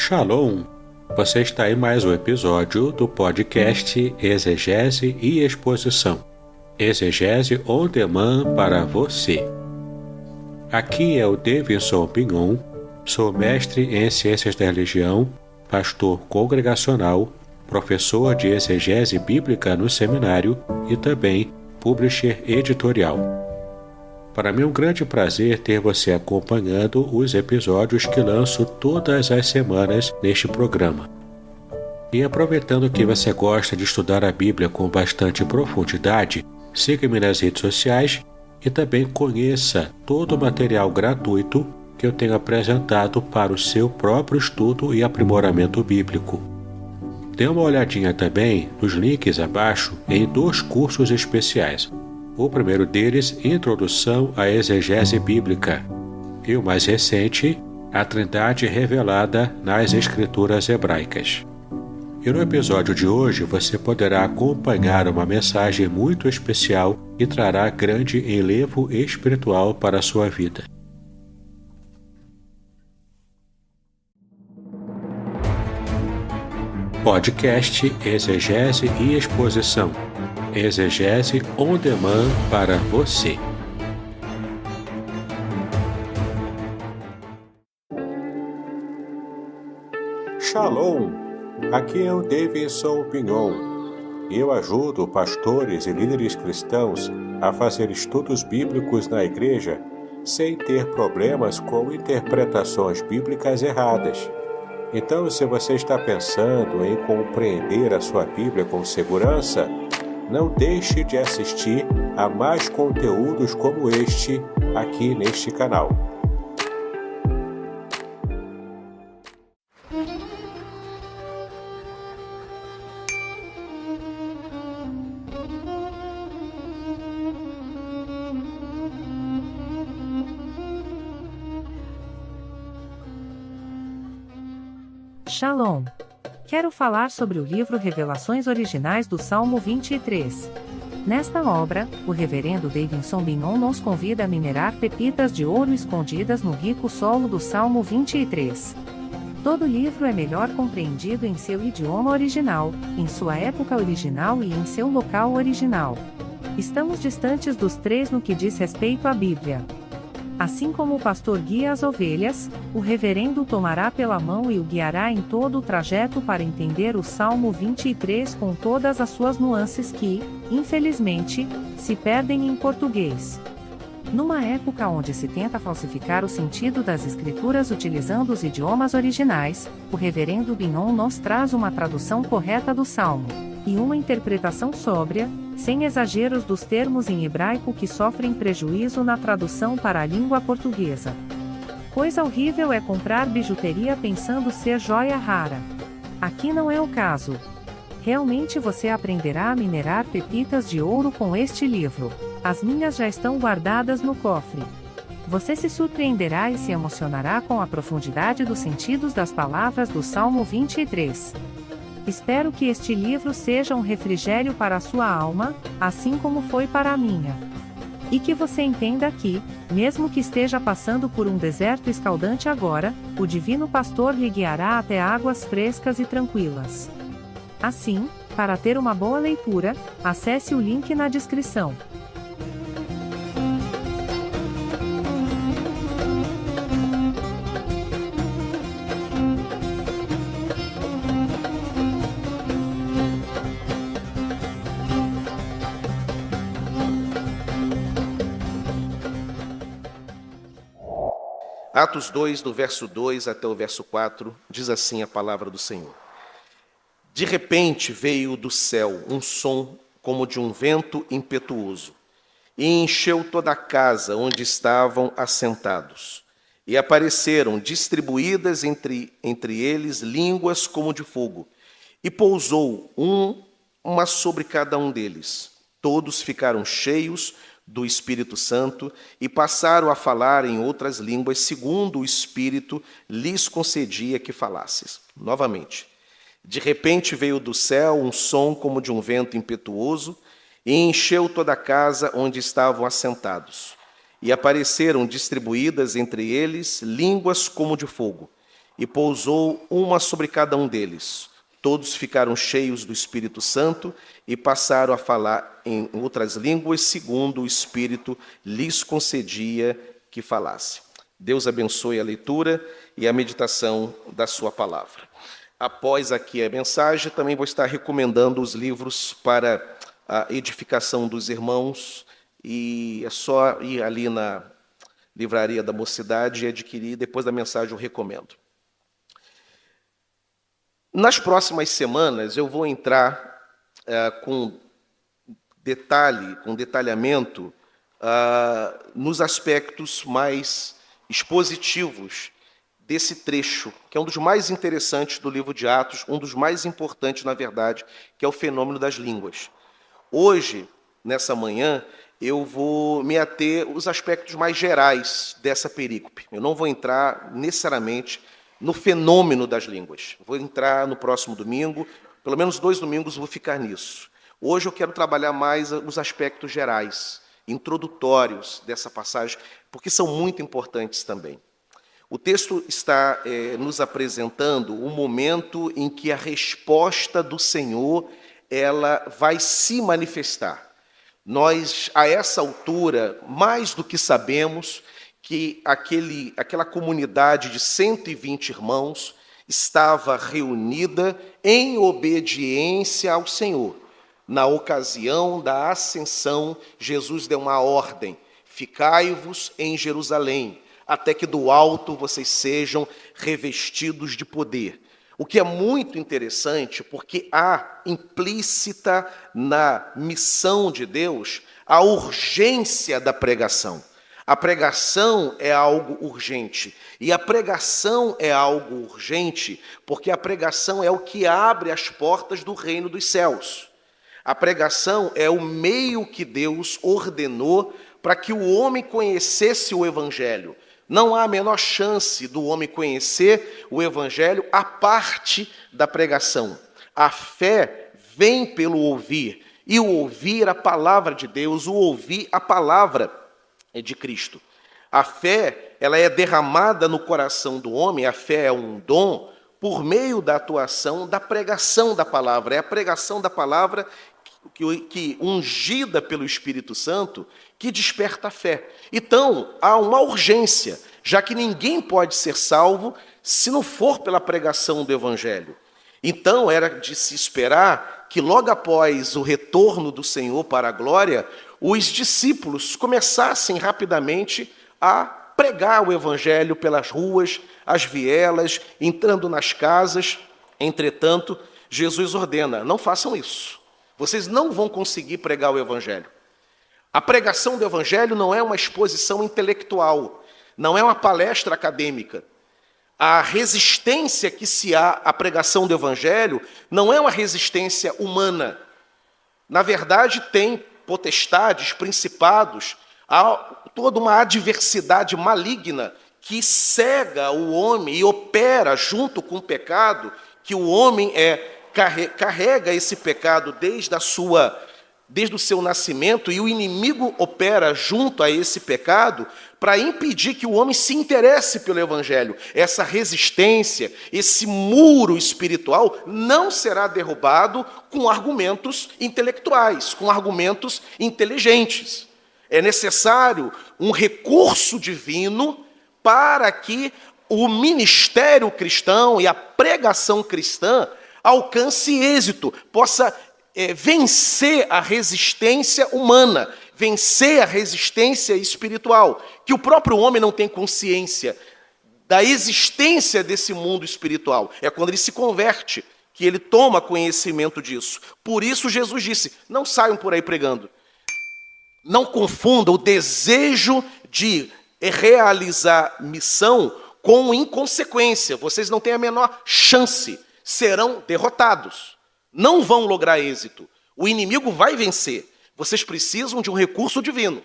Shalom! Você está em mais um episódio do podcast Exegese e Exposição. Exegese on demand para você. Aqui é o Davidson Pignon, sou mestre em Ciências da Religião, pastor congregacional, professor de exegese bíblica no seminário e também publisher editorial. Para mim é um grande prazer ter você acompanhando os episódios que lanço todas as semanas neste programa. E aproveitando que você gosta de estudar a Bíblia com bastante profundidade, siga-me nas redes sociais e também conheça todo o material gratuito que eu tenho apresentado para o seu próprio estudo e aprimoramento bíblico. Dê uma olhadinha também nos links abaixo em 2 cursos especiais. O primeiro deles, Introdução à Exegese Bíblica, e o mais recente, A Trindade Revelada nas Escrituras Hebraicas. E no episódio de hoje você poderá acompanhar uma mensagem muito especial que trará grande enlevo espiritual para a sua vida. Podcast Exegese e Exposição. Exegese on demand para você. Shalom! Aqui é o Davidson Pignon. Eu ajudo pastores e líderes cristãos a fazer estudos bíblicos na igreja sem ter problemas com interpretações bíblicas erradas. Então, se você está pensando em compreender a sua Bíblia com segurança, não deixe de assistir a mais conteúdos como este aqui neste canal. Shalom! Quero falar sobre o livro Revelações Originais do Salmo 23. Nesta obra, o reverendo Davidson Pignon nos convida a minerar pepitas de ouro escondidas no rico solo do Salmo 23. Todo livro é melhor compreendido em seu idioma original, em sua época original e em seu local original. Estamos distantes dos 3 no que diz respeito à Bíblia. Assim como o pastor guia as ovelhas, o reverendo tomará pela mão e o guiará em todo o trajeto para entender o Salmo 23 com todas as suas nuances que, infelizmente, se perdem em português. Numa época onde se tenta falsificar o sentido das escrituras utilizando os idiomas originais, o reverendo Pignon nos traz uma tradução correta do Salmo, e uma interpretação sóbria, sem exageros dos termos em hebraico que sofrem prejuízo na tradução para a língua portuguesa. Coisa horrível é comprar bijuteria pensando ser joia rara. Aqui não é o caso. Realmente você aprenderá a minerar pepitas de ouro com este livro. As minhas já estão guardadas no cofre. Você se surpreenderá e se emocionará com a profundidade dos sentidos das palavras do Salmo 23. Espero que este livro seja um refrigério para a sua alma, assim como foi para a minha. E que você entenda que, mesmo que esteja passando por um deserto escaldante agora, o Divino Pastor lhe guiará até águas frescas e tranquilas. Assim, para ter uma boa leitura, acesse o link na descrição. Atos 2, do verso 2 até o verso 4, diz assim a palavra do Senhor. De repente veio do céu um som como de um vento impetuoso, e encheu toda a casa onde estavam assentados. E apareceram distribuídas entre eles línguas como de fogo, e pousou uma sobre cada um deles. Todos ficaram cheios do Espírito Santo e passaram a falar em outras línguas, segundo o Espírito lhes concedia que falasses. Novamente. De repente veio do céu um som como de um vento impetuoso e encheu toda a casa onde estavam assentados. E apareceram distribuídas entre eles línguas como de fogo, e pousou uma sobre cada um deles. Todos ficaram cheios do Espírito Santo e passaram a falar em outras línguas, segundo o Espírito lhes concedia que falasse. Deus abençoe a leitura e a meditação da sua palavra. Após aqui a mensagem, também vou estar recomendando os livros para a edificação dos irmãos, e é só ir ali na Livraria da Mocidade e adquirir. Depois da mensagem eu recomendo. Nas próximas semanas eu vou entrar com detalhamento nos aspectos mais expositivos desse trecho, que é um dos mais interessantes do livro de Atos, um dos mais importantes, na verdade, que é o fenômeno das línguas. Hoje, nessa manhã, eu vou me ater aos aspectos mais gerais dessa perícope. Eu não vou entrar necessariamente no fenômeno das línguas. Vou entrar no próximo domingo, pelo menos 2 domingos vou ficar nisso. Hoje eu quero trabalhar mais os aspectos gerais, introdutórios dessa passagem, porque são muito importantes também. O texto está nos apresentando um momento em que a resposta do Senhor ela vai se manifestar. Nós, a essa altura, mais do que sabemos que aquela comunidade de 120 irmãos estava reunida em obediência ao Senhor. Na ocasião da ascensão, Jesus deu uma ordem: ficai-vos em Jerusalém, até que do alto vocês sejam revestidos de poder. O que é muito interessante, porque há implícita na missão de Deus a urgência da pregação. A pregação é algo urgente. E a pregação é algo urgente porque a pregação é o que abre as portas do reino dos céus. A pregação é o meio que Deus ordenou para que o homem conhecesse o Evangelho. Não há a menor chance do homem conhecer o Evangelho à parte da pregação. A fé vem pelo ouvir, e o ouvir a palavra de Deus, o ouvir a palavra de Cristo. A fé, ela é derramada no coração do homem, a fé é um dom, por meio da atuação da pregação da palavra. É a pregação da palavra que ungida pelo Espírito Santo, que desperta a fé. Então, há uma urgência, já que ninguém pode ser salvo se não for pela pregação do Evangelho. Então, era de se esperar que logo após o retorno do Senhor para a glória, os discípulos começassem rapidamente a pregar o Evangelho pelas ruas, as vielas, entrando nas casas. Entretanto, Jesus ordena: não façam isso. Vocês não vão conseguir pregar o Evangelho. A pregação do Evangelho não é uma exposição intelectual, não é uma palestra acadêmica. A resistência que se há à pregação do Evangelho não é uma resistência humana. Na verdade, tem potestades, principados, há toda uma adversidade maligna que cega o homem e opera junto com o pecado, que o homem carrega esse pecado desde o seu nascimento, e o inimigo opera junto a esse pecado para impedir que o homem se interesse pelo Evangelho. Essa resistência, esse muro espiritual não será derrubado com argumentos intelectuais, com argumentos inteligentes. É necessário um recurso divino para que o ministério cristão e a pregação cristã alcance êxito, possa vencer a resistência humana, vencer a resistência espiritual, que o próprio homem não tem consciência da existência desse mundo espiritual. É quando ele se converte que ele toma conhecimento disso. Por isso Jesus disse: não saiam por aí pregando. Não confunda o desejo de realizar missão com inconsequência. Vocês não têm a menor chance. Serão derrotados. Não vão lograr êxito. O inimigo vai vencer. Vocês precisam de um recurso divino.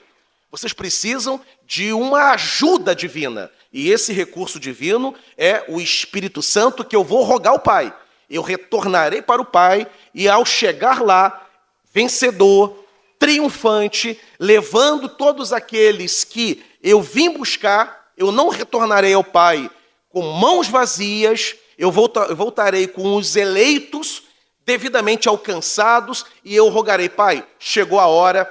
Vocês precisam de uma ajuda divina. E esse recurso divino é o Espírito Santo, que eu vou rogar ao Pai. Eu retornarei para o Pai e, ao chegar lá, vencedor, triunfante, levando todos aqueles que eu vim buscar, eu não retornarei ao Pai com mãos vazias, eu voltarei com os eleitos devidamente alcançados, e eu rogarei, Pai, chegou a hora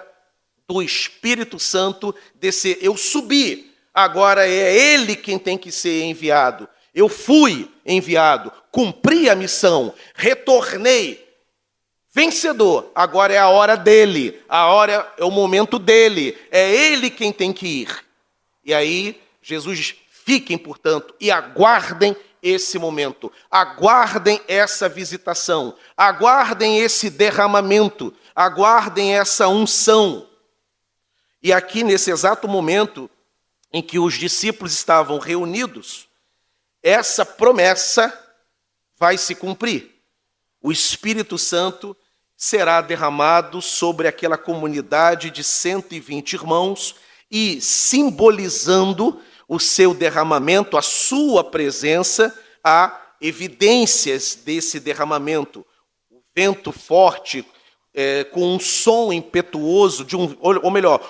do Espírito Santo descer. Eu subi, agora é Ele quem tem que ser enviado. Eu fui enviado, cumpri a missão, retornei vencedor. Agora é a hora dele, a hora é o momento dele, é Ele quem tem que ir. E aí, Jesus diz, fiquem, portanto, e aguardem esse momento, aguardem essa visitação, aguardem esse derramamento, aguardem essa unção. E aqui, nesse exato momento em que os discípulos estavam reunidos, essa promessa vai se cumprir. O Espírito Santo será derramado sobre aquela comunidade de 120 irmãos e, simbolizando o seu derramamento, a sua presença, há evidências desse derramamento. O vento forte, com um som impetuoso,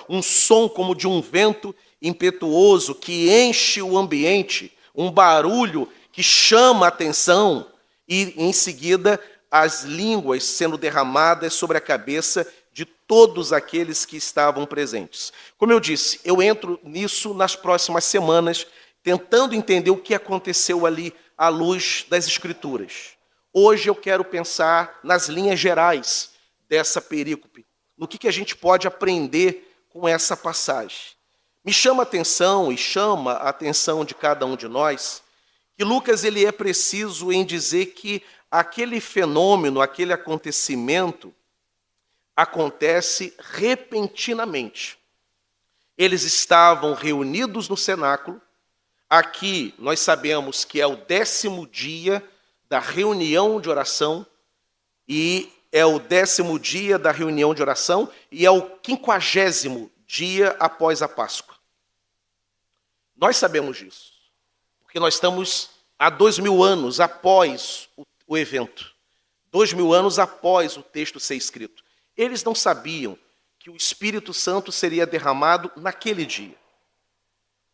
um som como de um vento impetuoso que enche o ambiente, um barulho que chama a atenção, e em seguida as línguas sendo derramadas sobre a cabeça de todos aqueles que estavam presentes. Como eu disse, eu entro nisso nas próximas semanas, tentando entender o que aconteceu ali à luz das Escrituras. Hoje eu quero pensar nas linhas gerais dessa perícope, no que a gente pode aprender com essa passagem. Me chama a atenção e chama a atenção de cada um de nós que Lucas ele é preciso em dizer que aquele fenômeno, aquele acontecimento, acontece repentinamente. Eles estavam reunidos no cenáculo. Aqui nós sabemos que é o 10º dia da reunião de oração, e é o 10º dia da reunião de oração, e é o 50º dia após a Páscoa. Nós sabemos disso, porque nós estamos há 2000 anos após o evento, 2000 anos após o texto ser escrito. Eles não sabiam que o Espírito Santo seria derramado naquele dia.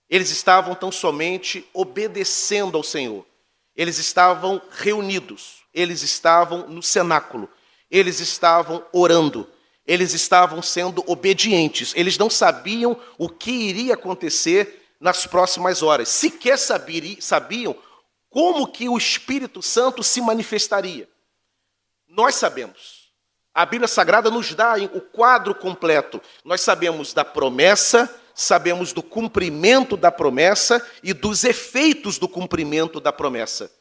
Eles estavam tão somente obedecendo ao Senhor. Eles estavam reunidos, eles estavam no cenáculo, eles estavam orando, eles estavam sendo obedientes. Eles não sabiam o que iria acontecer nas próximas horas. Sequer sabiam como que o Espírito Santo se manifestaria. Nós sabemos. A Bíblia Sagrada nos dá o quadro completo. Nós sabemos da promessa, sabemos do cumprimento da promessa e dos efeitos do cumprimento da promessa.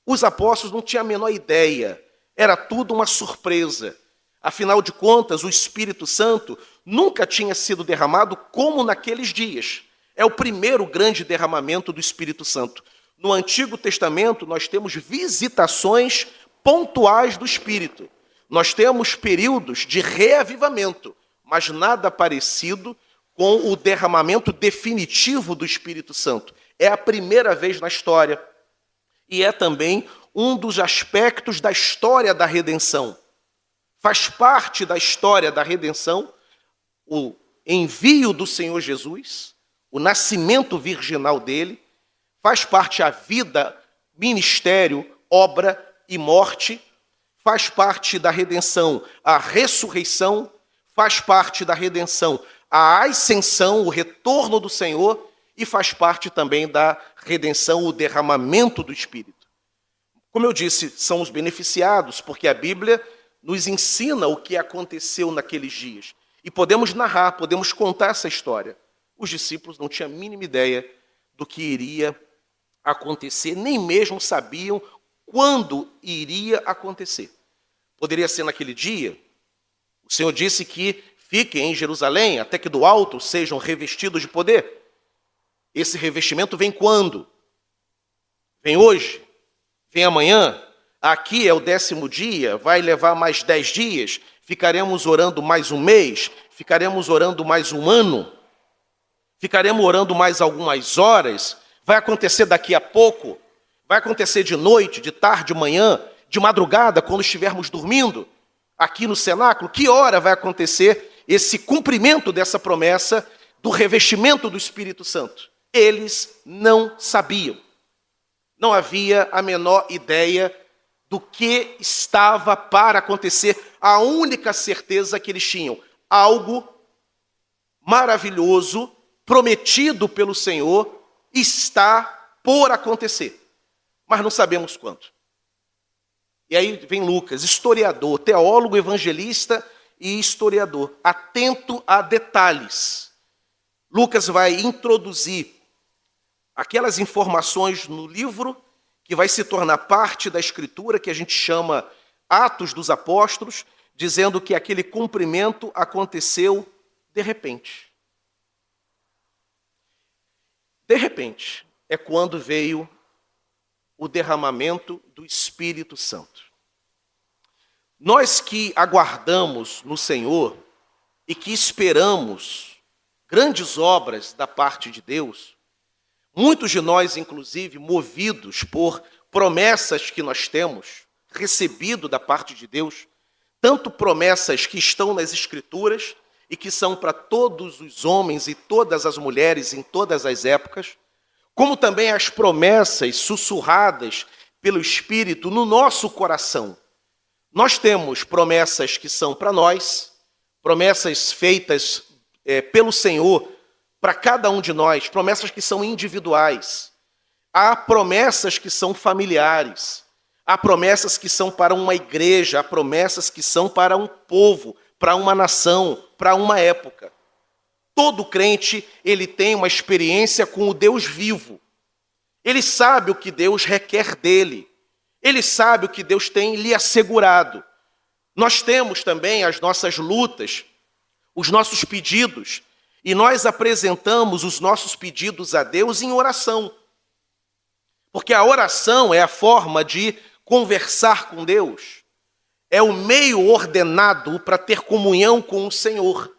Os apóstolos não tinham a menor ideia. Era tudo uma surpresa. Afinal de contas, o Espírito Santo nunca tinha sido derramado como naqueles dias. É o primeiro grande derramamento do Espírito Santo. No Antigo Testamento, nós temos visitações pontuais do Espírito. Nós temos períodos de reavivamento, mas nada parecido com o derramamento definitivo do Espírito Santo. É a primeira vez na história. E é também um dos aspectos da história da redenção. Faz parte da história da redenção o envio do Senhor Jesus, o nascimento virginal dele, faz parte a vida, ministério, obra e morte, faz parte da redenção a ressurreição, faz parte da redenção a ascensão, o retorno do Senhor, e faz parte também da redenção o derramamento do Espírito. Como eu disse, são os beneficiados, porque a Bíblia nos ensina o que aconteceu naqueles dias. E podemos narrar, podemos contar essa história. Os discípulos não tinham a mínima ideia do que iria acontecer, nem mesmo sabiam quando iria acontecer. Poderia ser naquele dia. O Senhor disse que fiquem em Jerusalém até que do alto sejam revestidos de poder. Esse revestimento vem quando? Vem hoje? Vem amanhã? Aqui é o 10º dia, vai levar mais 10 dias, ficaremos orando mais um mês, ficaremos orando mais um ano, ficaremos orando mais algumas horas, vai acontecer daqui a pouco, vai acontecer de noite, de tarde, de manhã, de madrugada, quando estivermos dormindo, aqui no cenáculo. Que hora vai acontecer esse cumprimento dessa promessa do revestimento do Espírito Santo? Eles não sabiam. não havia a menor ideia do que estava para acontecer. A única certeza que eles tinham, algo maravilhoso, prometido pelo Senhor, está por acontecer. Mas não sabemos quando. E aí vem Lucas, historiador, teólogo, evangelista e historiador, atento a detalhes. Lucas vai introduzir aquelas informações no livro que vai se tornar parte da Escritura, que a gente chama Atos dos Apóstolos, dizendo que aquele cumprimento aconteceu de repente. De repente é quando veio o derramamento do Espírito Santo. Nós que aguardamos no Senhor e que esperamos grandes obras da parte de Deus, muitos de nós, inclusive, movidos por promessas que nós temos recebido da parte de Deus, tanto promessas que estão nas Escrituras e que são para todos os homens e todas as mulheres em todas as épocas, como também as promessas sussurradas pelo Espírito no nosso coração. Nós temos promessas que são para nós, promessas feitas pelo Senhor para cada um de nós, promessas que são individuais. Há promessas que são familiares, há promessas que são para uma igreja, há promessas que são para um povo, para uma nação, para uma época. Todo crente, ele tem uma experiência com o Deus vivo. Ele sabe o que Deus requer dele. Ele sabe o que Deus tem lhe assegurado. Nós temos também as nossas lutas, os nossos pedidos, e nós apresentamos os nossos pedidos a Deus em oração. Porque a oração é a forma de conversar com Deus. É o meio ordenado para ter comunhão com o Senhor.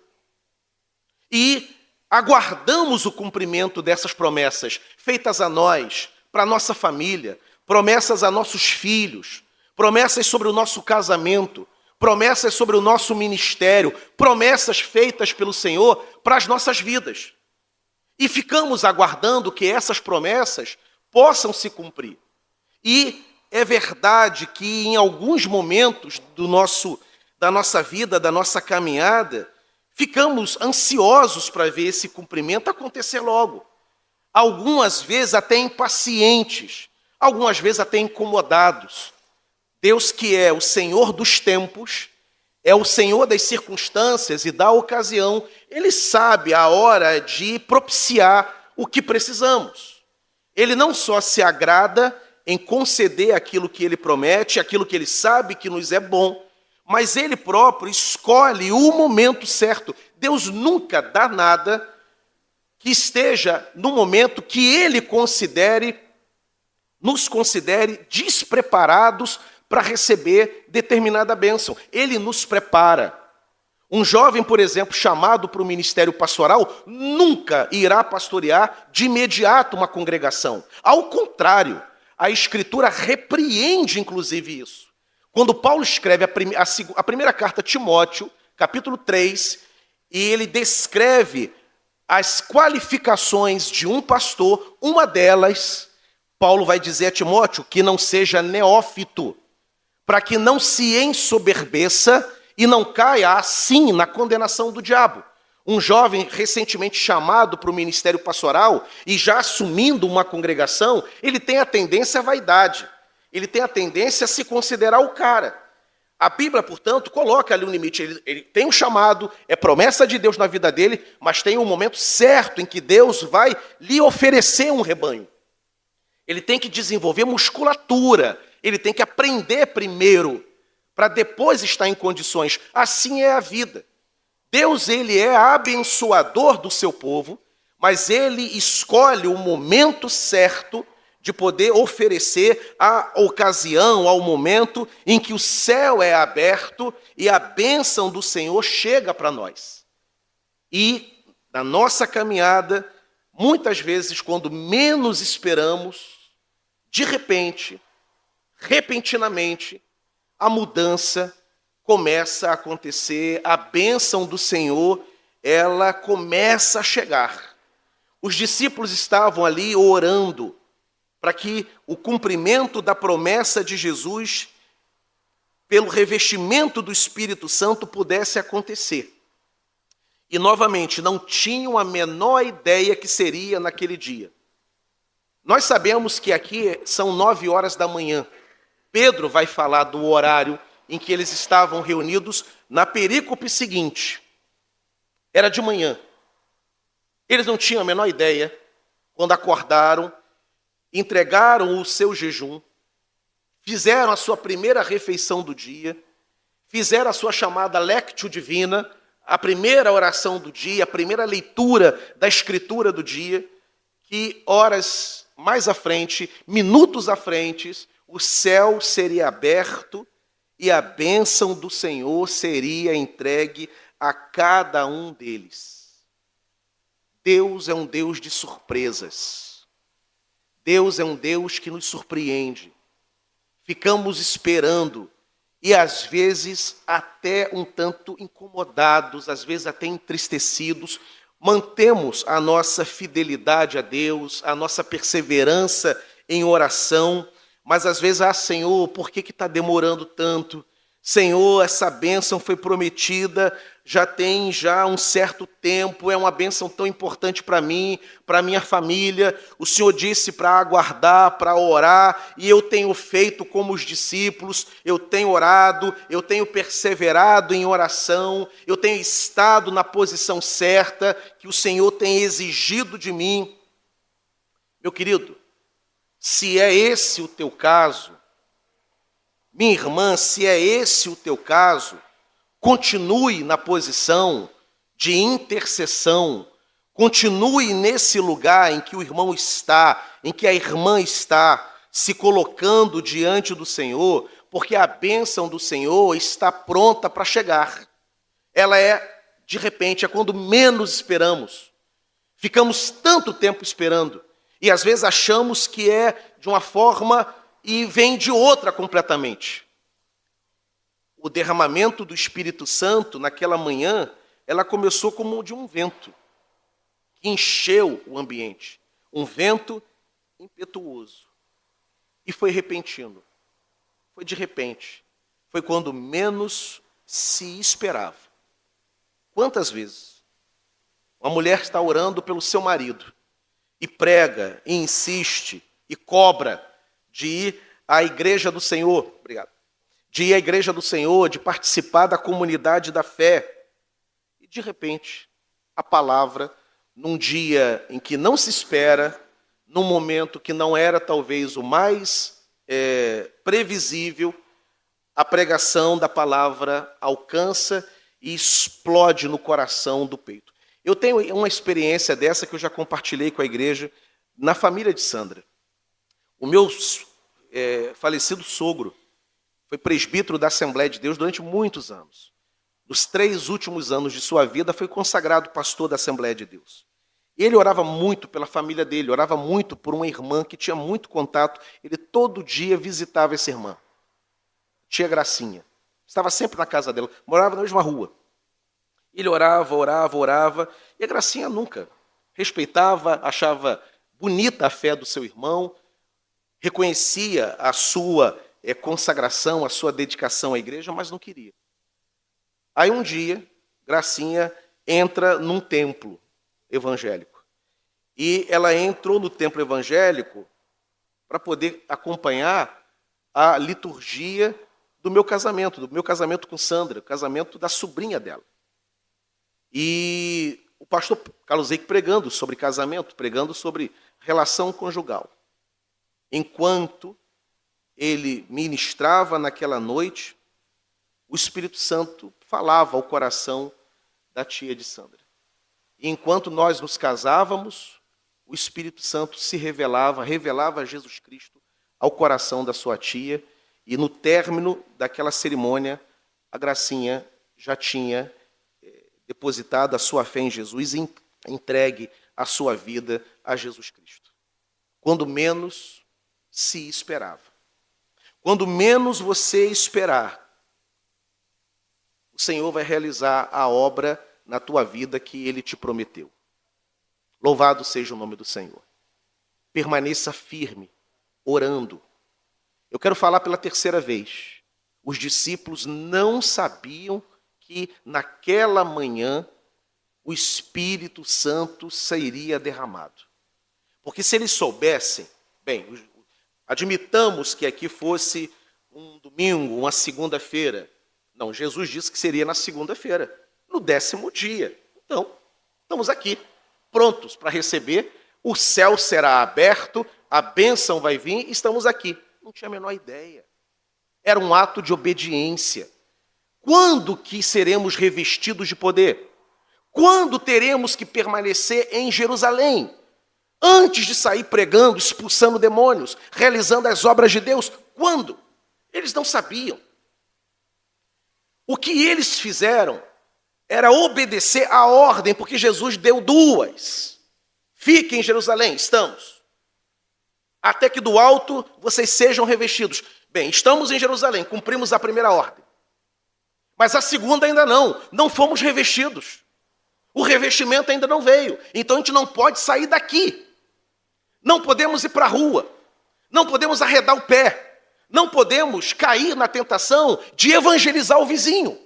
E aguardamos o cumprimento dessas promessas feitas a nós, para a nossa família, promessas a nossos filhos, promessas sobre o nosso casamento, promessas sobre o nosso ministério, promessas feitas pelo Senhor para as nossas vidas. E ficamos aguardando que essas promessas possam se cumprir. E é verdade que em alguns momentos da nossa vida, da nossa caminhada, ficamos ansiosos para ver esse cumprimento acontecer logo. Algumas vezes até impacientes, algumas vezes até incomodados. Deus, que é o Senhor dos tempos, é o Senhor das circunstâncias e da ocasião, Ele sabe a hora de propiciar o que precisamos. Ele não só se agrada em conceder aquilo que Ele promete, aquilo que Ele sabe que nos é bom, mas Ele próprio escolhe o momento certo. Deus nunca dá nada que esteja no momento que Ele nos considere despreparados para receber determinada bênção. Ele nos prepara. Um jovem, por exemplo, chamado para o ministério pastoral, nunca irá pastorear de imediato uma congregação. Ao contrário, a Escritura repreende, inclusive, isso. Quando Paulo escreve a primeira carta a Timóteo, capítulo 3, e ele descreve as qualificações de um pastor, uma delas, Paulo vai dizer a Timóteo que não seja neófito, para que não se ensoberbeça e não caia assim na condenação do diabo. Um jovem recentemente chamado para o ministério pastoral e já assumindo uma congregação, ele tem a tendência à vaidade. Ele tem a tendência a se considerar o cara. A Bíblia, portanto, coloca ali um limite. Ele tem um chamado, é promessa de Deus na vida dele, mas tem um momento certo em que Deus vai lhe oferecer um rebanho. Ele tem que desenvolver musculatura, ele tem que aprender primeiro, para depois estar em condições. Assim é a vida. Deus, ele é abençoador do seu povo, mas ele escolhe o momento certo de poder oferecer a ocasião, ao momento em que o céu é aberto e a bênção do Senhor chega para nós. E na nossa caminhada, muitas vezes, quando menos esperamos, de repente, repentinamente, a mudança começa a acontecer, a bênção do Senhor, ela começa a chegar. Os discípulos estavam ali orando para que o cumprimento da promessa de Jesus, pelo revestimento do Espírito Santo, pudesse acontecer. E, novamente, não tinham a menor ideia que seria naquele dia. Nós sabemos que aqui são 9 horas da manhã. Pedro vai falar do horário em que eles estavam reunidos na perícope seguinte. Era de manhã. Eles não tinham a menor ideia, quando acordaram, entregaram o seu jejum, fizeram a sua primeira refeição do dia, fizeram a sua chamada Lectio Divina, a primeira oração do dia, a primeira leitura da Escritura do dia, que horas mais à frente, minutos à frente, o céu seria aberto e a bênção do Senhor seria entregue a cada um deles. Deus é um Deus de surpresas. Deus é um Deus que nos surpreende. Ficamos esperando e às vezes até um tanto incomodados, às vezes até entristecidos. Mantemos a nossa fidelidade a Deus, a nossa perseverança em oração, mas às vezes, Senhor, por que está demorando tanto? Senhor, essa bênção foi prometida, já tem um certo tempo, é uma bênção tão importante para mim, para minha família. O Senhor disse para aguardar, para orar, e eu tenho feito como os discípulos, eu tenho orado, eu tenho perseverado em oração, eu tenho estado na posição certa que o Senhor tem exigido de mim. Meu querido, se é esse o teu caso, minha irmã, se é esse o teu caso, continue na posição de intercessão, continue nesse lugar em que o irmão está, em que a irmã está, se colocando diante do Senhor, porque a bênção do Senhor está pronta para chegar. Ela de repente, é quando menos esperamos. Ficamos tanto tempo esperando, e às vezes achamos que é de uma forma e vem de outra completamente. O derramamento do Espírito Santo, naquela manhã, ela começou como de um vento, que encheu o ambiente. Um vento impetuoso. E foi repentino. Foi de repente. Foi quando menos se esperava. Quantas vezes uma mulher está orando pelo seu marido, e prega, e insiste, e cobra, de ir à igreja do Senhor, de ir à igreja do Senhor, de participar da comunidade da fé. E de repente, a palavra, num dia em que não se espera, num momento que não era talvez o mais previsível, a pregação da palavra alcança e explode no coração do peito. Eu tenho uma experiência dessa que eu já compartilhei com a igreja na família de Sandra. O meu falecido sogro foi presbítero da Assembleia de Deus durante muitos anos. Nos 3 últimos anos de sua vida, foi consagrado pastor da Assembleia de Deus. Ele orava muito pela família dele, orava muito por uma irmã que tinha muito contato. Ele todo dia visitava essa irmã, tia Gracinha. Estava sempre na casa dela, morava na mesma rua. Ele orava, e a Gracinha nunca respeitava, achava bonita a fé do seu irmão, reconhecia a sua consagração, a sua dedicação à igreja, mas não queria. Aí um dia, Gracinha entra num templo evangélico. E ela entrou no templo evangélico para poder acompanhar a liturgia do meu casamento com Sandra, o casamento da sobrinha dela. E o pastor Carlos Eick pregando sobre casamento, pregando sobre relação conjugal. Enquanto ele ministrava naquela noite, o Espírito Santo falava ao coração da tia de Sandra. E enquanto nós nos casávamos, o Espírito Santo se revelava Jesus Cristo ao coração da sua tia, e no término daquela cerimônia, a Gracinha já tinha depositado a sua fé em Jesus e entregue a sua vida a Jesus Cristo. Quando menos se esperava. Quando menos você esperar, o Senhor vai realizar a obra na tua vida que Ele te prometeu. Louvado seja o nome do Senhor. Permaneça firme, orando. Eu quero falar pela terceira vez. Os discípulos não sabiam que naquela manhã o Espírito Santo seria derramado. Porque se eles soubessem, bem, admitamos que aqui fosse um domingo, uma segunda-feira. Não, Jesus disse que seria na segunda-feira, no 10º dia. Então, estamos aqui, prontos para receber, o céu será aberto, a bênção vai vir, estamos aqui. Não tinha a menor ideia. Era um ato de obediência. Quando que seremos revestidos de poder? Quando teremos que permanecer em Jerusalém? Antes de sair pregando, expulsando demônios, realizando as obras de Deus? Quando? Eles não sabiam. O que eles fizeram era obedecer à ordem, porque Jesus deu duas. Fiquem em Jerusalém, estamos. Até que do alto vocês sejam revestidos. Bem, estamos em Jerusalém, cumprimos a primeira ordem. Mas a segunda ainda não fomos revestidos. O revestimento ainda não veio. Então a gente não pode sair daqui. Não podemos ir para a rua. Não podemos arredar o pé. Não podemos cair na tentação de evangelizar o vizinho,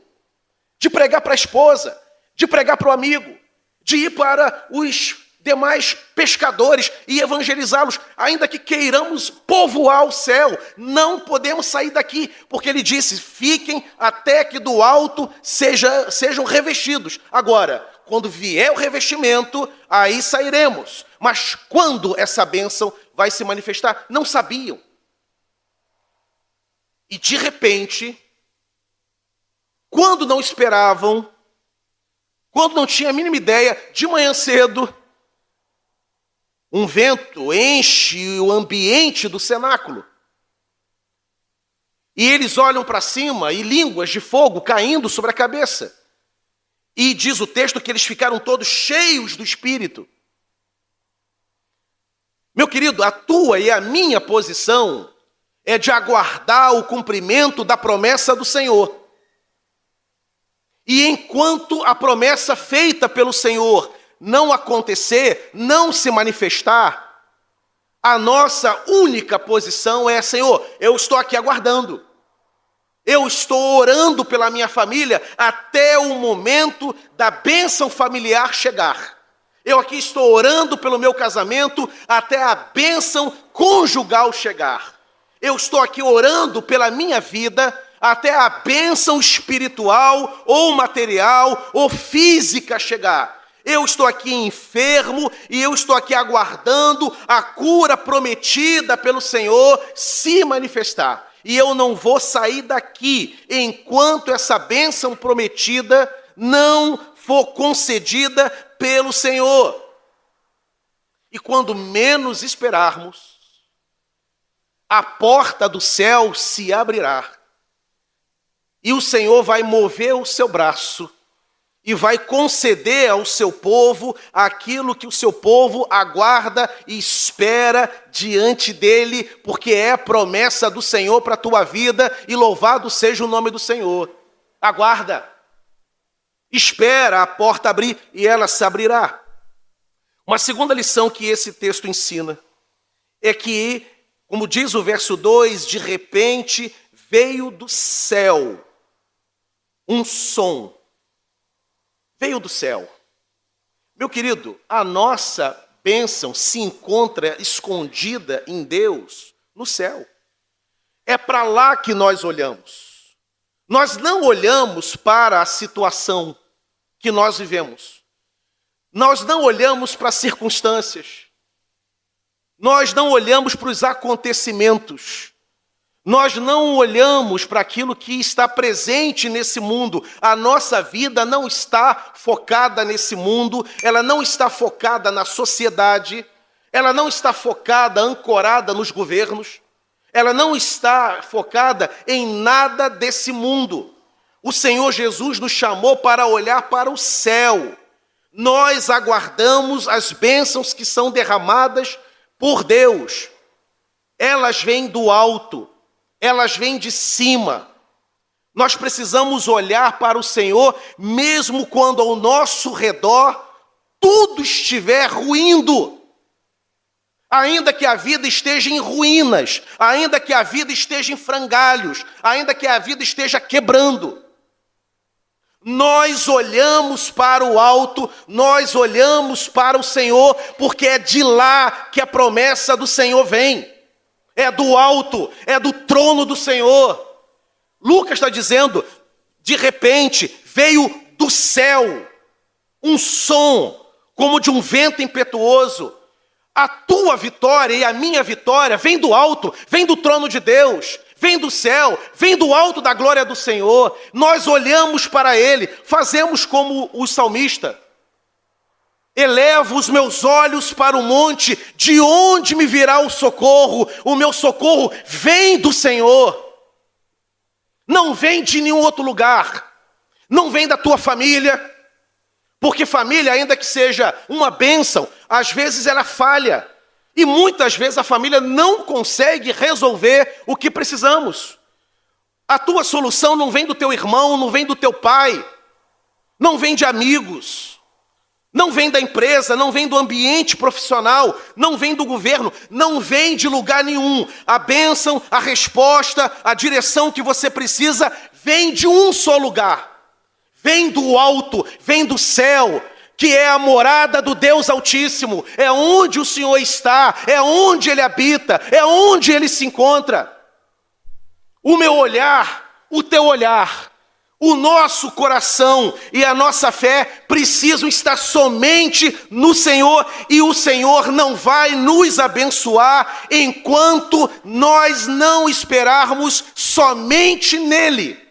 de pregar para a esposa, de pregar para o amigo, de ir para os demais pescadores e evangelizá-los, ainda que queiramos povoar o céu. Não podemos sair daqui, porque ele disse, fiquem até que do alto sejam revestidos. Agora, quando vier o revestimento, aí sairemos. Mas quando essa bênção vai se manifestar? Não sabiam. E de repente, quando não esperavam, quando não tinha a mínima ideia, de manhã cedo, um vento enche o ambiente do cenáculo. E eles olham para cima e línguas de fogo caindo sobre a cabeça. E diz o texto que eles ficaram todos cheios do Espírito. Meu querido, a tua e a minha posição é de aguardar o cumprimento da promessa do Senhor. E enquanto a promessa feita pelo Senhor não acontecer, não se manifestar, a nossa única posição é, Senhor, eu estou aqui aguardando. Eu estou orando pela minha família até o momento da bênção familiar chegar. Eu aqui estou orando pelo meu casamento até a bênção conjugal chegar. Eu estou aqui orando pela minha vida até a bênção espiritual ou material ou física chegar. Eu estou aqui enfermo e eu estou aqui aguardando a cura prometida pelo Senhor se manifestar. E eu não vou sair daqui enquanto essa bênção prometida não for concedida pelo Senhor. E quando menos esperarmos, a porta do céu se abrirá. E o Senhor vai mover o seu braço e vai conceder ao seu povo aquilo que o seu povo aguarda e espera diante dele, porque é promessa do Senhor para a tua vida, e louvado seja o nome do Senhor. Aguarda, espera a porta abrir e ela se abrirá. Uma segunda lição que esse texto ensina é que, como diz o verso 2, de repente veio do céu um som. Veio do céu. Meu querido, a nossa bênção se encontra escondida em Deus, no céu. É para lá que nós olhamos. Nós não olhamos para a situação que nós vivemos. Nós não olhamos para as circunstâncias. Nós não olhamos para os acontecimentos. Nós não olhamos para aquilo que está presente nesse mundo. A nossa vida não está focada nesse mundo, ela não está focada na sociedade, ela não está focada, ancorada nos governos, ela não está focada em nada desse mundo. O Senhor Jesus nos chamou para olhar para o céu. Nós aguardamos as bênçãos que são derramadas por Deus. Elas vêm do alto. Elas vêm de cima. Nós precisamos olhar para o Senhor, mesmo quando ao nosso redor tudo estiver ruindo. Ainda que a vida esteja em ruínas, ainda que a vida esteja em frangalhos, ainda que a vida esteja quebrando, nós olhamos para o alto, nós olhamos para o Senhor, porque é de lá que a promessa do Senhor vem. É do alto, é do trono do Senhor. Lucas está dizendo, de repente veio do céu um som como de um vento impetuoso. A tua vitória e a minha vitória vem do alto, vem do trono de Deus, vem do céu, vem do alto da glória do Senhor. Nós olhamos para Ele, fazemos como o salmista. Elevo os meus olhos para o monte, de onde me virá o socorro? O meu socorro vem do Senhor. Não vem de nenhum outro lugar, não vem da tua família, porque família, ainda que seja uma bênção, às vezes ela falha. E muitas vezes a família não consegue resolver o que precisamos. A tua solução não vem do teu irmão, não vem do teu pai, não vem de amigos, não vem da empresa, não vem do ambiente profissional, não vem do governo, não vem de lugar nenhum. A bênção, a resposta, a direção que você precisa vem de um só lugar. Vem do alto, vem do céu, que é a morada do Deus Altíssimo. É onde o Senhor está, é onde Ele habita, é onde Ele se encontra. O meu olhar, o teu olhar, o nosso coração e a nossa fé precisam estar somente no Senhor, e o Senhor não vai nos abençoar enquanto nós não esperarmos somente nele.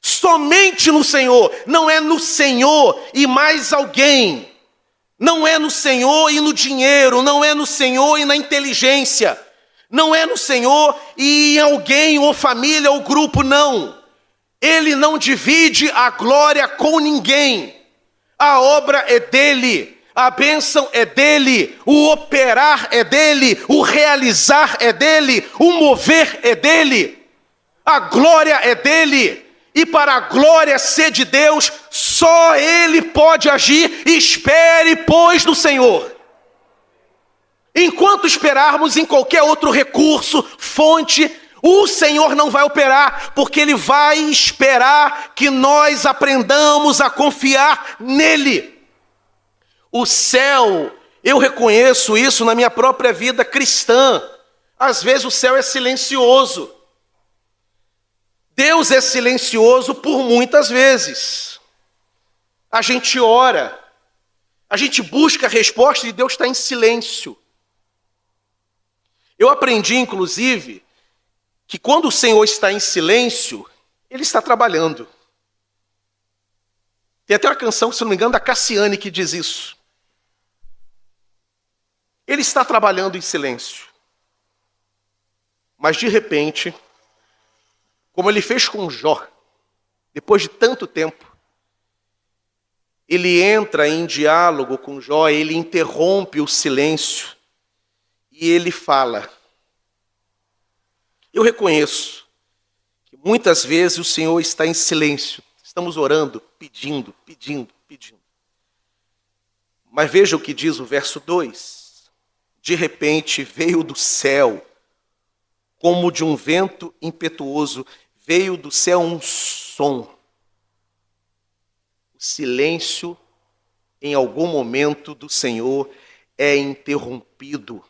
Somente no Senhor, não é no Senhor e mais alguém, não é no Senhor e no dinheiro, não é no Senhor e na inteligência, não é no Senhor e em alguém, ou família, ou grupo, não. Ele não divide a glória com ninguém. A obra é dele, a bênção é dele, o operar é dele, o realizar é dele, o mover é dele, a glória é dele. E para a glória ser de Deus, só Ele pode agir. Espere, pois, no Senhor. Enquanto esperarmos em qualquer outro recurso, fonte, o Senhor não vai operar, porque Ele vai esperar que nós aprendamos a confiar nele. O céu, eu reconheço isso na minha própria vida cristã. Às vezes o céu é silencioso. Deus é silencioso por muitas vezes. A gente ora, a gente busca a resposta e Deus está em silêncio. Eu aprendi, inclusive, que quando o Senhor está em silêncio, Ele está trabalhando. Tem até uma canção, se não me engano, da Cassiane que diz isso. Ele está trabalhando em silêncio. Mas de repente, como Ele fez com Jó, depois de tanto tempo, Ele entra em diálogo com Jó, Ele interrompe o silêncio e Ele fala. Eu reconheço que muitas vezes o Senhor está em silêncio, estamos orando, pedindo. Mas veja o que diz o verso 2. De repente veio do céu, como de um vento impetuoso, veio do céu um som. O silêncio, em algum momento do Senhor, é interrompido.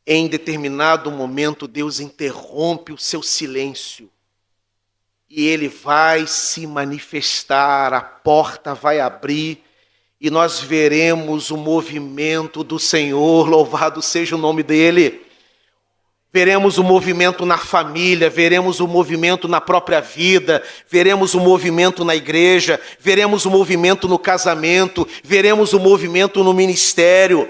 Em determinado momento, Deus interrompe o seu silêncio. E Ele vai se manifestar, a porta vai abrir, e nós veremos o movimento do Senhor, louvado seja o nome dEle. Veremos o movimento na família, veremos o movimento na própria vida, veremos o movimento na igreja, veremos o movimento no casamento, veremos o movimento no ministério.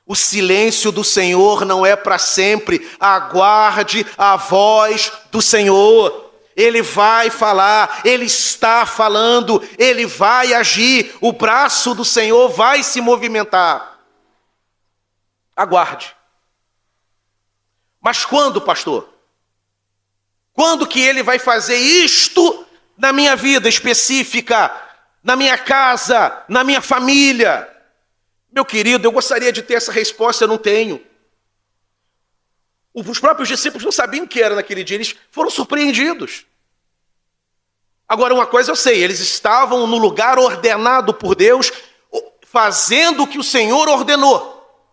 O silêncio do Senhor não é para sempre. Aguarde a voz do Senhor. Ele vai falar, Ele está falando, Ele vai agir, o braço do Senhor vai se movimentar. Aguarde. Mas quando, pastor? Quando que Ele vai fazer isto na minha vida específica, na minha casa, na minha família? Meu querido, eu gostaria de ter essa resposta, eu não tenho. Os próprios discípulos não sabiam o que era naquele dia, eles foram surpreendidos. Agora, uma coisa eu sei, eles estavam no lugar ordenado por Deus, fazendo o que o Senhor ordenou,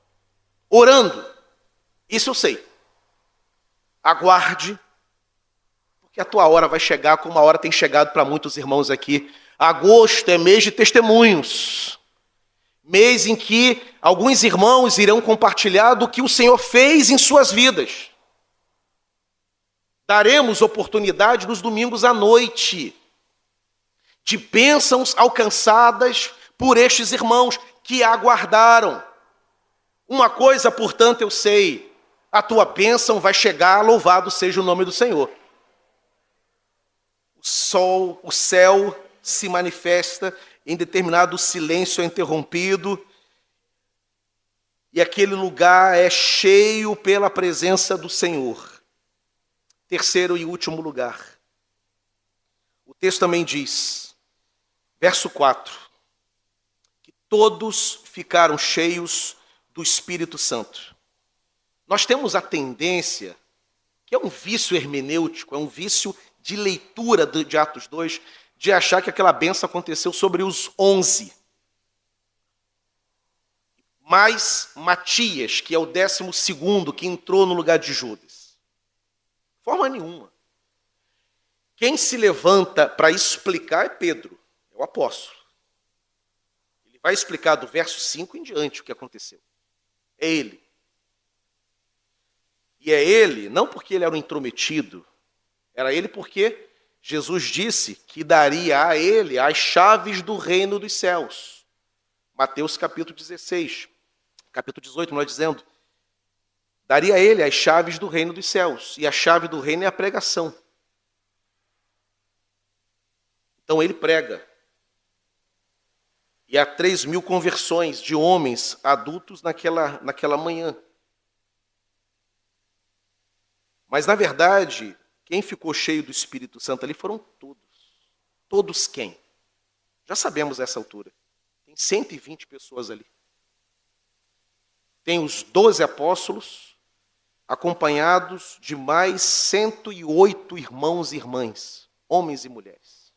orando. Isso eu sei. Aguarde, porque a tua hora vai chegar, como a hora tem chegado para muitos irmãos aqui. Agosto é mês de testemunhos. Mês em que alguns irmãos irão compartilhar do que o Senhor fez em suas vidas. Daremos oportunidade nos domingos à noite de bênçãos alcançadas por estes irmãos que aguardaram. Uma coisa, portanto, eu sei, a tua bênção vai chegar, louvado seja o nome do Senhor. O céu se manifesta em determinado silêncio interrompido, e aquele lugar é cheio pela presença do Senhor. Terceiro e último lugar. O texto também diz, verso 4, que todos ficaram cheios do Espírito Santo. Nós temos a tendência, que é um vício hermenêutico, é um vício de leitura de Atos 2, de achar que aquela bênção aconteceu sobre os 11. Mas Matias, que é o 12º, que entrou no lugar de Judas. De forma nenhuma. Quem se levanta para explicar é Pedro, é o apóstolo. Ele vai explicar do verso 5 em diante o que aconteceu. É ele. E é ele, não porque ele era um intrometido, era ele porque Jesus disse que daria a ele as chaves do reino dos céus. Mateus capítulo 16, capítulo 18, nós dizendo, daria a ele as chaves do reino dos céus. E a chave do reino é a pregação. Então ele prega. E há 3.000 conversões de homens adultos naquela manhã. Mas, na verdade, quem ficou cheio do Espírito Santo ali foram todos. Todos quem? Já sabemos essa altura. Tem 120 pessoas ali. Tem os 12 apóstolos, acompanhados de mais 108 irmãos e irmãs, homens e mulheres.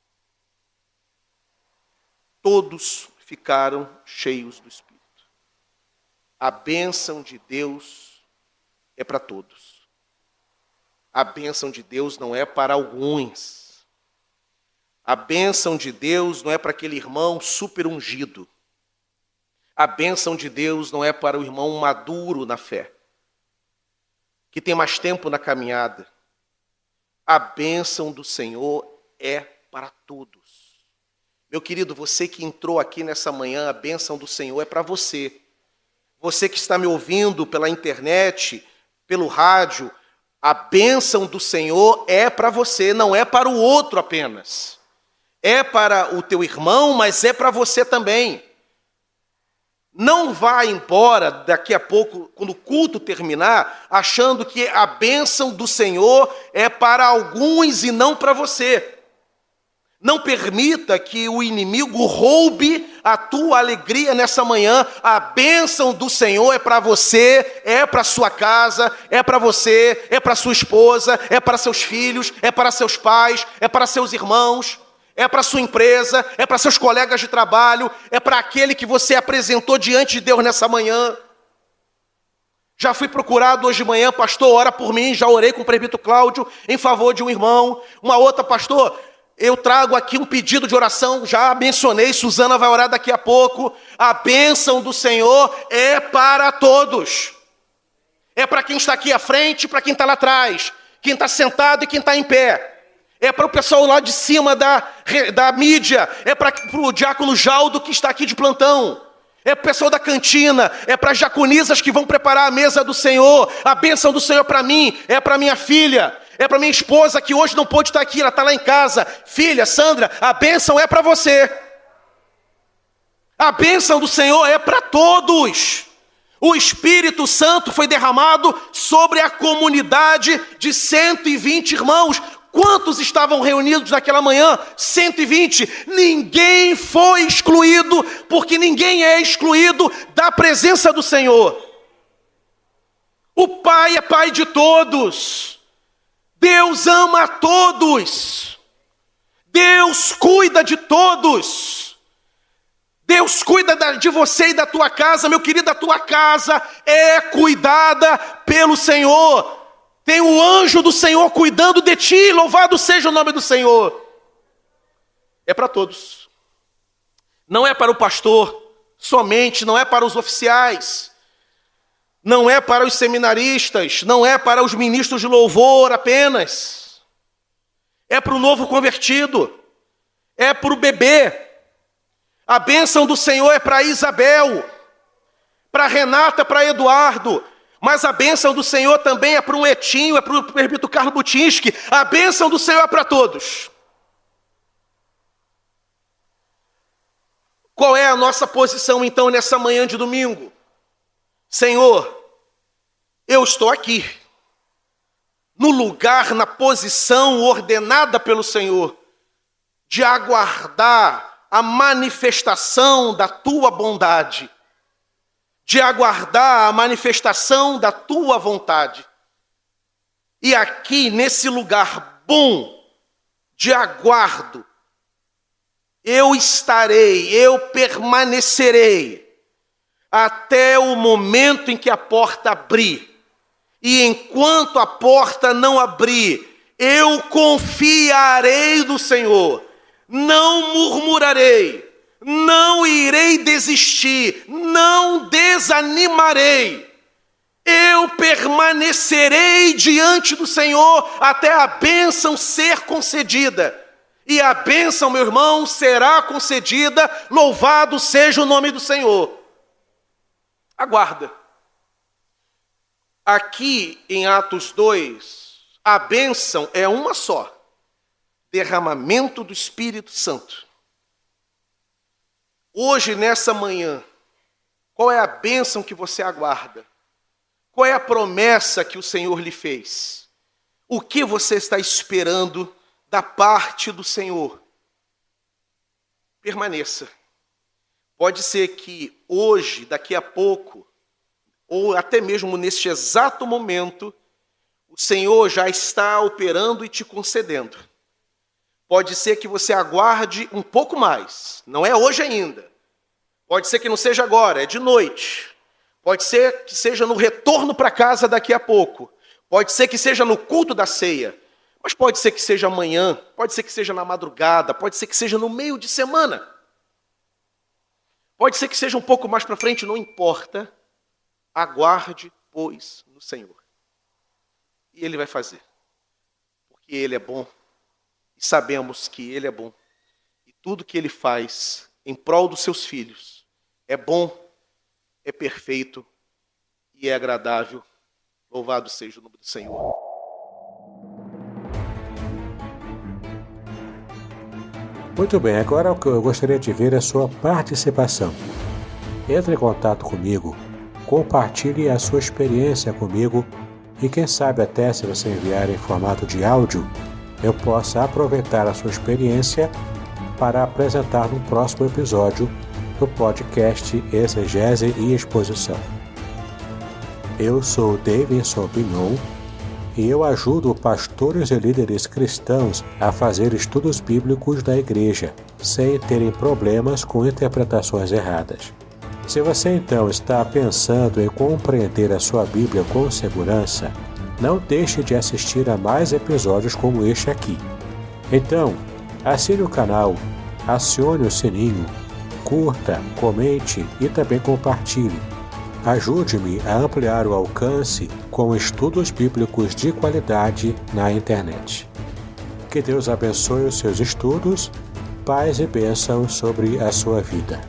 Todos ficaram cheios do Espírito. A bênção de Deus é para todos. A bênção de Deus não é para alguns. A bênção de Deus não é para aquele irmão super ungido. A bênção de Deus não é para o irmão maduro na fé, que tem mais tempo na caminhada. A bênção do Senhor é para todos. Meu querido, você que entrou aqui nessa manhã, a bênção do Senhor é para você. Você que está me ouvindo pela internet, pelo rádio, a bênção do Senhor é para você, não é para o outro apenas. É para o teu irmão, mas é para você também. Não vá embora daqui a pouco, quando o culto terminar, achando que a bênção do Senhor é para alguns e não para você. Não permita que o inimigo roube a tua alegria nessa manhã. A bênção do Senhor é para você, é para sua casa, é para você, é para sua esposa, é para seus filhos, é para seus pais, é para seus irmãos, é para sua empresa, é para seus colegas de trabalho, é para aquele que você apresentou diante de Deus nessa manhã. Já fui procurado hoje de manhã, pastor, ora por mim, já orei com o presbítero Cláudio em favor de um irmão. Uma outra, pastor, eu trago aqui um pedido de oração, já mencionei, Suzana vai orar daqui a pouco. A bênção do Senhor é para todos. É para quem está aqui à frente, para quem está lá atrás, quem está sentado e quem está em pé. É para o pessoal lá de cima da mídia, é para o diácono Jaldo que está aqui de plantão. É para o pessoal da cantina, é para as diaconisas que vão preparar a mesa do Senhor. A bênção do Senhor é para mim, é para minha filha. É para minha esposa que hoje não pôde estar aqui, ela está lá em casa. Filha, Sandra, a bênção é para você. A bênção do Senhor é para todos. O Espírito Santo foi derramado sobre a comunidade de 120 irmãos. Quantos estavam reunidos naquela manhã? 120. Ninguém foi excluído, porque ninguém é excluído da presença do Senhor. O Pai é Pai de todos. Deus ama a todos. Deus cuida de todos. Deus cuida de você e da tua casa. Meu querido, a tua casa é cuidada pelo Senhor. Tem o anjo do Senhor cuidando de ti. Louvado seja o nome do Senhor. É para todos. Não é para o pastor somente, não é para os oficiais. Não é para os seminaristas, não é para os ministros de louvor apenas. É para o novo convertido. É para o bebê. A bênção do Senhor é para Isabel, para Renata, para Eduardo. Mas a bênção do Senhor também é para um Etinho, é para o presbítero Carlos Butinski. A bênção do Senhor é para todos. Qual é a nossa posição então nessa manhã de domingo? Senhor, eu estou aqui, no lugar, na posição ordenada pelo Senhor, de aguardar a manifestação da tua bondade, de aguardar a manifestação da tua vontade. E aqui, nesse lugar bom de aguardo, eu estarei, eu permanecerei, até o momento em que a porta abrir. E enquanto a porta não abrir, eu confiarei no Senhor, não murmurarei, não irei desistir, não desanimarei. Eu permanecerei diante do Senhor até a bênção ser concedida. E a bênção, meu irmão, será concedida, louvado seja o nome do Senhor. Aguarda. Aqui em Atos 2, a bênção é uma só. Derramamento do Espírito Santo. Hoje, nessa manhã, qual é a bênção que você aguarda? Qual é a promessa que o Senhor lhe fez? O que você está esperando da parte do Senhor? Permaneça. Pode ser que hoje, daqui a pouco, ou até mesmo neste exato momento, o Senhor já está operando e te concedendo. Pode ser que você aguarde um pouco mais. Não é hoje ainda. Pode ser que não seja agora, é de noite. Pode ser que seja no retorno para casa daqui a pouco. Pode ser que seja no culto da ceia. Mas pode ser que seja amanhã, pode ser que seja na madrugada, pode ser que seja no meio de semana. Pode ser que seja um pouco mais para frente, não importa. Aguarde, pois, no Senhor. E Ele vai fazer. Porque Ele é bom. E sabemos que Ele é bom. E tudo que Ele faz em prol dos seus filhos é bom, é perfeito e é agradável. Louvado seja o nome do Senhor. Muito bem, agora o que eu gostaria de ver é a sua participação. Entre em contato comigo, compartilhe a sua experiência comigo e quem sabe até se você enviar em formato de áudio, eu possa aproveitar a sua experiência para apresentar no próximo episódio do podcast Exegese e Exposição. Eu sou Davidson Bignon e eu ajudo pastores e líderes cristãos a fazer estudos bíblicos da igreja, sem terem problemas com interpretações erradas. Se você então está pensando em compreender a sua Bíblia com segurança, não deixe de assistir a mais episódios como este aqui. Então, assine o canal, acione o sininho, curta, comente e também compartilhe. Ajude-me a ampliar o alcance com estudos bíblicos de qualidade na internet. Que Deus abençoe os seus estudos, paz e bênção sobre a sua vida.